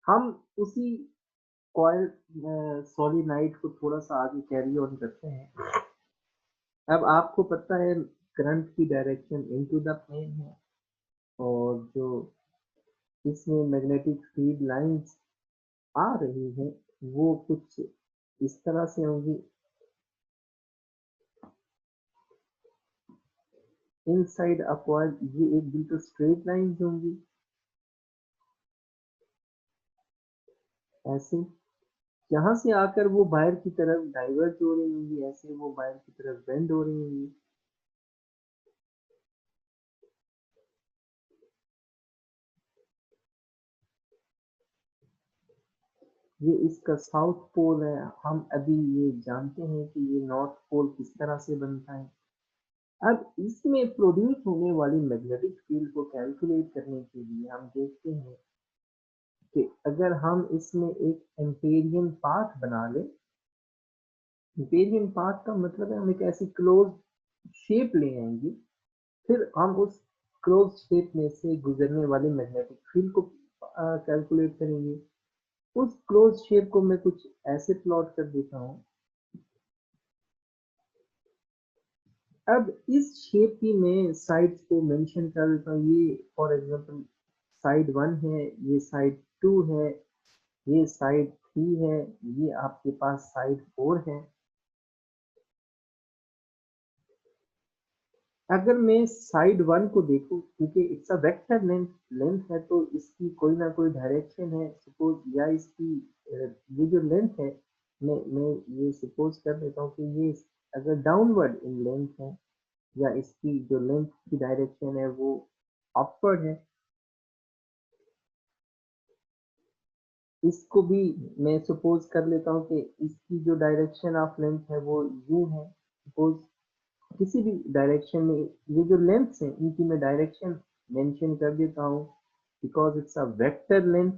हम उसी coil solenoid को थोड़ा-सा आगे कैरी ऑन करते हैं। अब आपको पता है करंट की डायरेक्शन इनटू द प्लेन है और जो इसमें मैग्नेटिक फील्ड लाइन्स आ रही हैं, वो कुछ इस तरह से होंगी। इनसाइड अ कॉइल ये एक बिल्कुल स्ट्रेट लाइन्स होंगी, ऐसे। यहाँ से आकर वो बाहर की तरफ डाइवर्ज हो रही होंगी, ऐसे वो बाहर की तरफ बेंड हो रही होंगी। ये इसका साउथ पोल है। हम अभी ये जानते हैं कि ये नॉर्थ पोल किस तरह से बनता है। अब इसमें प्रोड्यूस होने वाली मैग्नेटिक फील्ड को कैलकुलेट करने के लिए हम देखते हैं कि अगर हम इसमें एक एम्पेरियन पाथ बना लें। एम्पेरियन पाथ का मतलब है हम एक ऐसी क्लोज शेप ले आएंगे, फिर हम उस क्लोज शेप में से गुजरने वाले मैग्नेटिक फील्ड को कैलकुलेट करेंगे। उस क्लोज शेप को मैं कुछ ऐसे प्लॉट कर देता हूँ। अब इस शेप की मैं साइड्स को मेंशन कर देता हूँ। ये फॉर एग्जांपल साइड 1 है, ये साइड 2 है, ये साइड 3 है, ये आपके पास साइड 4 है। अगर मैं साइड 1 को देखूं, क्योंकि it's a vector length length है तो इसकी कोई ना कोई डायरेक्शन है। सपोज या इसकी ये जो लेंथ है, मैं ये सपोज कर देता हूँ कि ये अगर डाउनवर्ड इन लेंथ है या इसकी जो लेंथ की डायरेक्शन है वो अपवर्ड है। इसको भी मैं सपोज कर लेता हूँ कि इसकी जो डायरेक्शन ऑफ लेंथ है वो यू है। सपोज किसी भी डायरेक्शन में ये जो लेंथ्स हैं इनकी मैं डायरेक्शन मेंशन कर देता हूँ, because it's a vector length.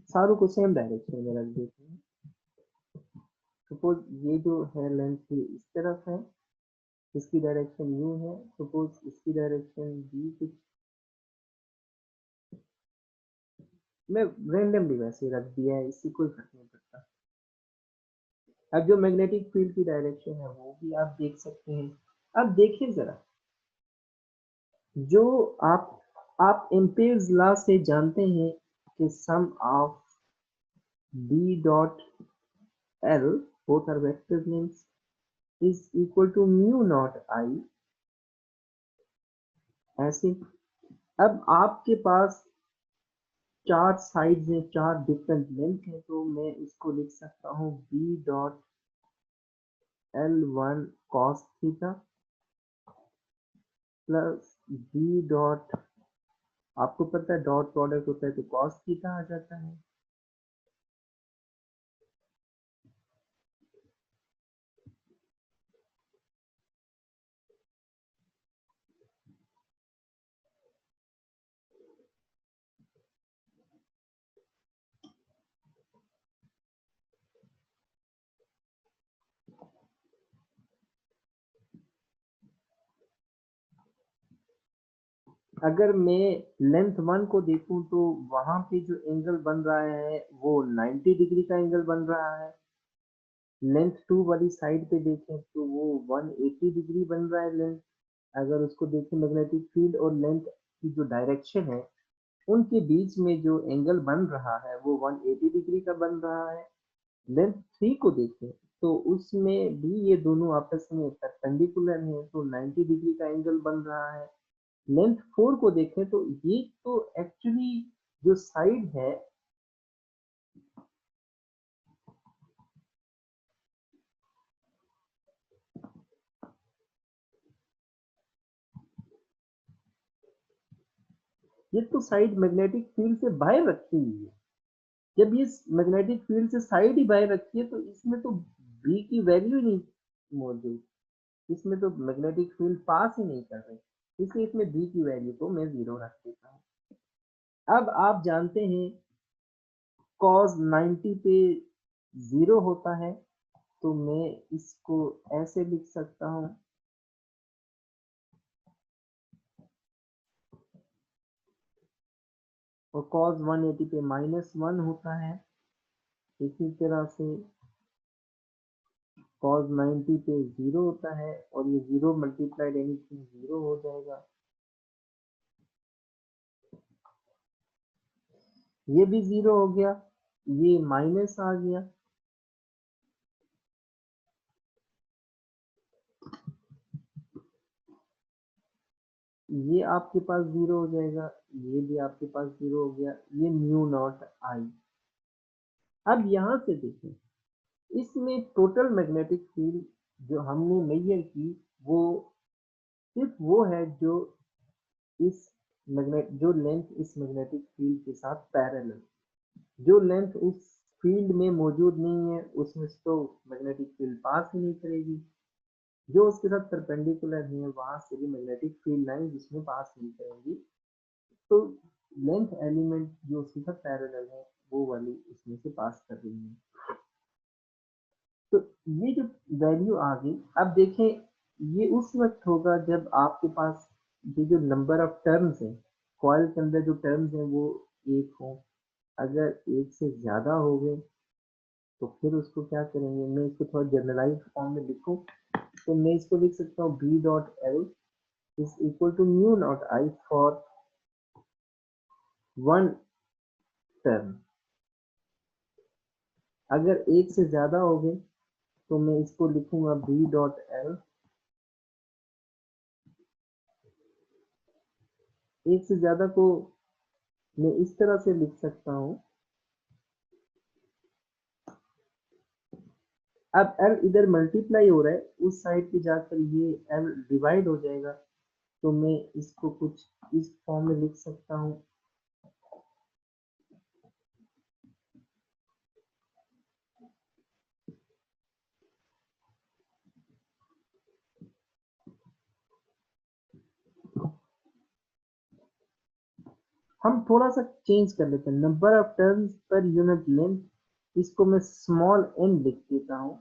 सारों को सेम डायरेक्शन में रख देते हैं। सपोज ये जो है लेंथ ये इस तरफ है, इसकी डायरेक्शन यू है। सपोज इसकी डायरेक्शन भी कुछ मैं रैंडमली वैसे रख दिया है, इससे कोई फर्क नहीं पड़ता। अब जो मैग्नेटिक फील्ड की डायरेक्शन है वो भी आप देख सकते हैं। अब देखिए जरा, जो आप एम्पेयर्स लॉ से जानते हैं कि sum of B dot L, both are vector lengths, is equal to mu naught I। ऐसे अब आपके पास चार साइड्स हैं, चार डिफरेंट लेंथ है, तो मैं इसको लिख सकता हूँ B dot L one cos theta plus B dot, आपको पता है डॉट प्रोडक्ट होता है तो कॉस थीटा आ जाता है। अगर मैं लेंथ 1 को देखूं तो वहां पे जो एंगल बन रहा है वो 90 डिग्री का एंगल बन रहा है। लेंथ 2 वाली साइड पे देखें तो वो 180 डिग्री बन रहा है लेंथ। अगर उसको देखें मैग्नेटिक फील्ड और लेंथ की जो डायरेक्शन है उनके बीच में जो एंगल बन रहा है वो 180 डिग्री का बन रहा है। लेंथ 3 को देखें तो उसमें भी ये दोनों आपस में परपेंडिकुलर हैं तो 90 डिग्री का एंगल बन रहा है। लेंथ 4 को देखें तो ये तो एक्चुअली जो साइड है, ये तो साइड मैग्नेटिक फील्ड से बाहर रखी हुई है। जब ये मैग्नेटिक फील्ड से साइड ही बाहर रखी है तो इसमें तो बी की वैल्यू ही नहीं मौजूद। इसमें तो मैग्नेटिक फील्ड पास ही नहीं कर रहे, इसलिए इसमें बी की वैल्यू को मैं जीरो रख देता हूँ। अब आप जानते हैं cos 90 पे जीरो होता है, तो मैं इसको ऐसे लिख सकता हूँ और cos 180 पे -1 होता है। इसी तरह से cos 90 पे 0 होता है और ये 0 मल्टीप्लाइड एनीथिंग 0 हो जाएगा। ये भी 0 हो गया, ये माइनस आ गया। ये आपके पास 0 हो जाएगा, ये भी आपके पास 0 हो गया, ये म्यू नॉट आई। अब यहाँ से देखें, इसमें टोटल मैग्नेटिक फील्ड जो हमने मेजर की वो सिर्फ वो है जो इस जो लेंथ इस मैग्नेटिक फील्ड के साथ पैरेलल, जो लेंथ उस फील्ड में मौजूद नहीं है उसमें तो मैग्नेटिक फील्ड पास ही नहीं करेगी। जो उसके साथ परपेंडिकुलर है वहां से भी मैग्नेटिक फील्ड लाइन जिसमें पास नहीं करेंगी। तो लेंथ एलिमेंट जो उसके साथ पैरेलल है वो वाली इसमें से पास कर रही है। तो ये जो वैल्यू आ गई, अब देखें ये उस वक्त होगा जब आपके पास ये जो नंबर ऑफ टर्म्स है कॉइल के अंदर जो टर्म्स हैं वो एक हो। अगर एक से ज्यादा हो गए तो फिर उसको क्या करेंगे, मैं इसको थोड़ा जनरलाइज फॉर्म में लिखूं तो मैं इसको लिख सकता हूँ B dot L is equal to mu naught I for one term. अगर एक से ज्यादा हो गए तो मैं इसको लिखूंगा बी डॉट एल, एक से ज्यादा को मैं इस तरह से लिख सकता हूं। अब एल इधर मल्टीप्लाई हो रहा है, उस साइड पे जाकर ये एल डिवाइड हो जाएगा, तो मैं इसको कुछ इस फॉर्म में लिख सकता हूं। हम थोड़ा सा चेंज कर लेते हैं, number of turns per unit length, इसको मैं स्मॉल एन लिख देता हूं।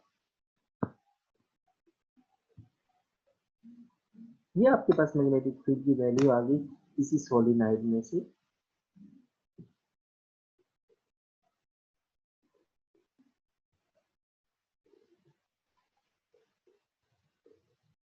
ये आपके पास मैग्नेटिक फील्ड की वैल्यू आ गई इसी सोलिनॉइड में से।